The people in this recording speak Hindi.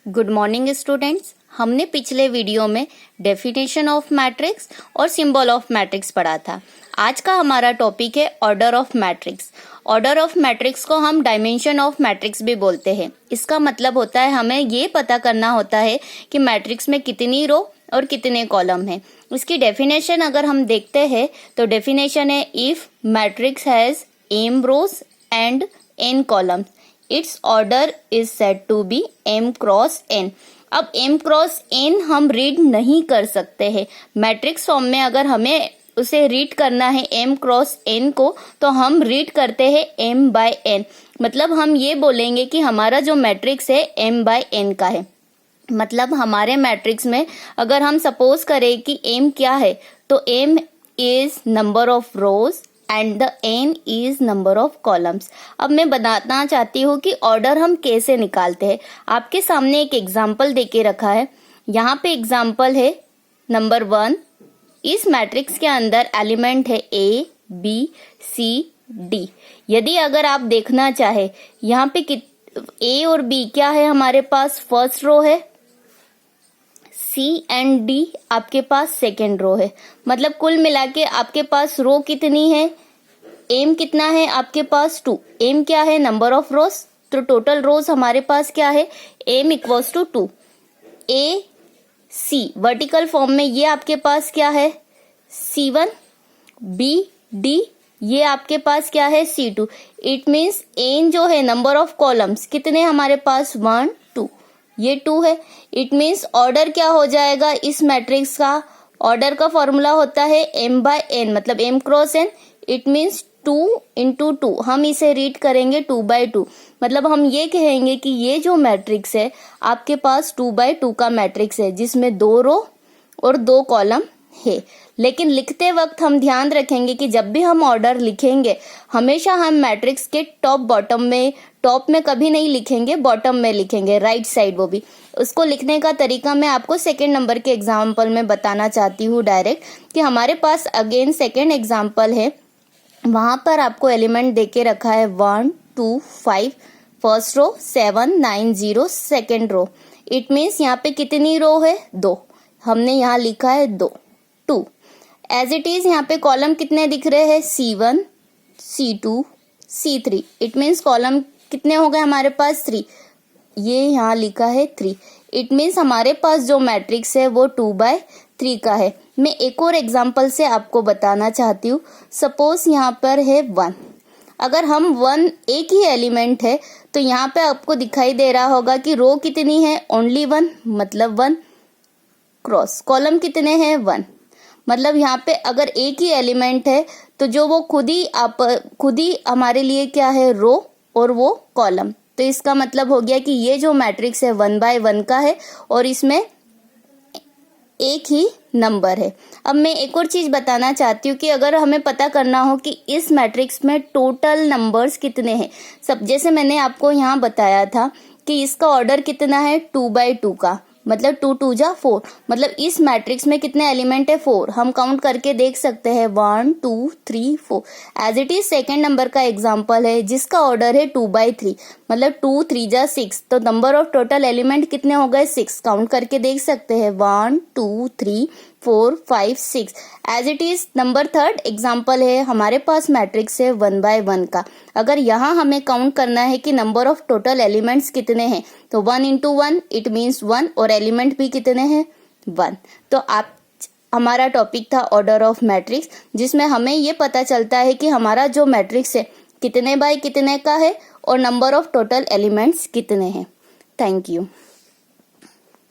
Good morning students. हमने पिछले वीडियो में डेफिनेशन ऑफ मैट्रिक्स और सिंबल ऑफ मैट्रिक्स पढ़ा था। आज का हमारा टॉपिक है order of matrix. Order of matrix को हम डायमेंशन ऑफ मैट्रिक्स भी बोलते हैं। इसका मतलब होता है हमें ये पता करना होता है कि मैट्रिक्स में कितनी रो और कितने कॉलम हैं। इसकी डेफिनेशन अगर हम देखते हैं तो डेफिनेशन है if matrix has m rows and n columns it's order is said to be m cross n। अब m क्रॉस n हम रीड नहीं कर सकते हैं। मैट्रिक्स फॉर्म में अगर हमें उसे रीड करना है m क्रॉस n को तो हम रीड करते हैं m बाय n। मतलब हम ये बोलेंगे कि हमारा जो मैट्रिक्स है m बाय n का है। मतलब हमारे मैट्रिक्स में अगर हम सपोज करें कि m क्या है तो m is number of rose and the n is number of columns. अब मैं बताना चाहती हूँ कि ऑर्डर हम कैसे निकालते हैं। आपके सामने एक एग्जाम्पल देके रखा है। यहाँ पे एग्जाम्पल है नंबर 1। इस मैट्रिक्स के अंदर एलिमेंट है a, b, c, d। यदि अगर आप देखना चाहे यहाँ पे a और b क्या है, हमारे पास फर्स्ट रो है, C एंड D आपके पास सेकेंड रो है। मतलब कुल मिला के आपके पास रो कितनी है, m कितना है आपके पास 2। m क्या है, नंबर ऑफ रोज। तो टोटल रोज हमारे पास क्या है, m equals to 2। A C vertical form में ये आपके पास क्या है C1, B D ये आपके पास क्या है C2। इट मीन्स n जो है नंबर ऑफ कॉलम्स कितने हमारे पास 1 2, ये 2 है। इट मीन्स ऑर्डर क्या हो जाएगा इस मैट्रिक्स का, ऑर्डर का फॉर्मूला होता है m बाय n मतलब m cross n। It means 2 into 2 हम इसे रीड करेंगे 2 बाय 2। मतलब हम ये कहेंगे कि ये जो मैट्रिक्स है आपके पास 2 बाय 2 का मैट्रिक्स है जिसमें 2 रो और 2 कॉलम है। लेकिन लिखते वक्त हम ध्यान रखेंगे कि जब भी हम ऑर्डर लिखेंगे हमेशा हम मैट्रिक्स के टॉप में कभी नहीं लिखेंगे, बॉटम में लिखेंगे, राइट साइड। वो भी उसको लिखने का तरीका मैं आपको सेकेंड नंबर के एग्जाम्पल में बताना चाहती हूँ डायरेक्ट। कि हमारे पास अगेन सेकेंड एग्जाम्पल है, वहां पर आपको एलिमेंट देके रखा है 1 2 5 first row, 7 9 0 second row. It means यहाँ पे कितनी रो है, 2। हमने यहाँ लिखा है 2 2। एज इट इज यहाँ पे कॉलम कितने दिख रहे हैं, C1 C2 C3। It means column कितने हो गए हमारे पास 3। ये यहाँ लिखा है 3। इट मीन्स हमारे पास जो मैट्रिक्स है वो 2 बाय 3 का है। मैं एक और एग्जांपल से आपको बताना चाहती हूँ। सपोज यहाँ पर है 1। अगर हम 1 एक ही एलिमेंट है तो यहाँ पे आपको दिखाई दे रहा होगा कि रो कितनी है, ओनली 1 मतलब 1 क्रॉस। कॉलम कितने हैं 1। मतलब यहाँ पे अगर एक ही एलिमेंट है तो जो वो खुद ही हमारे लिए क्या है, रो और वो कॉलम। तो इसका मतलब हो गया कि ये जो मैट्रिक्स है 1 बाय 1 का है और इसमें एक ही नंबर है। अब मैं एक और चीज बताना चाहती हूँ कि अगर हमें पता करना हो कि इस मैट्रिक्स में टोटल नंबर्स कितने हैं, सब जैसे मैंने आपको यहाँ बताया था कि इसका ऑर्डर कितना है 2 बाय 2 का, मतलब 2 2 जा 4। मतलब इस मैट्रिक्स में कितने एलिमेंट है, 4। हम काउंट करके देख सकते हैं 1 2 3 4। As it is second number का एग्जांपल है जिसका ऑर्डर है 2 बाय 3 मतलब 2 3 जा 6। तो नंबर ऑफ टोटल एलिमेंट कितने हो गए, 6। काउंट करके देख सकते हैं 1 2 3 4 5 6। As it is number third example है, हमारे पास मैट्रिक्स है 1 बाय 1 का। अगर यहाँ हमें काउंट करना है कि नंबर ऑफ टोटल एलिमेंट्स कितने हैं तो 1 इंटू 1 इट मीन्स 1 और एलिमेंट भी कितने हैं 1। तो आप हमारा टॉपिक था ऑर्डर ऑफ मैट्रिक्स, जिसमें हमें ये पता चलता है कि हमारा जो मैट्रिक्स है कितने बाय कितने का है और नंबर ऑफ टोटल एलिमेंट्स कितने हैं। Thank you.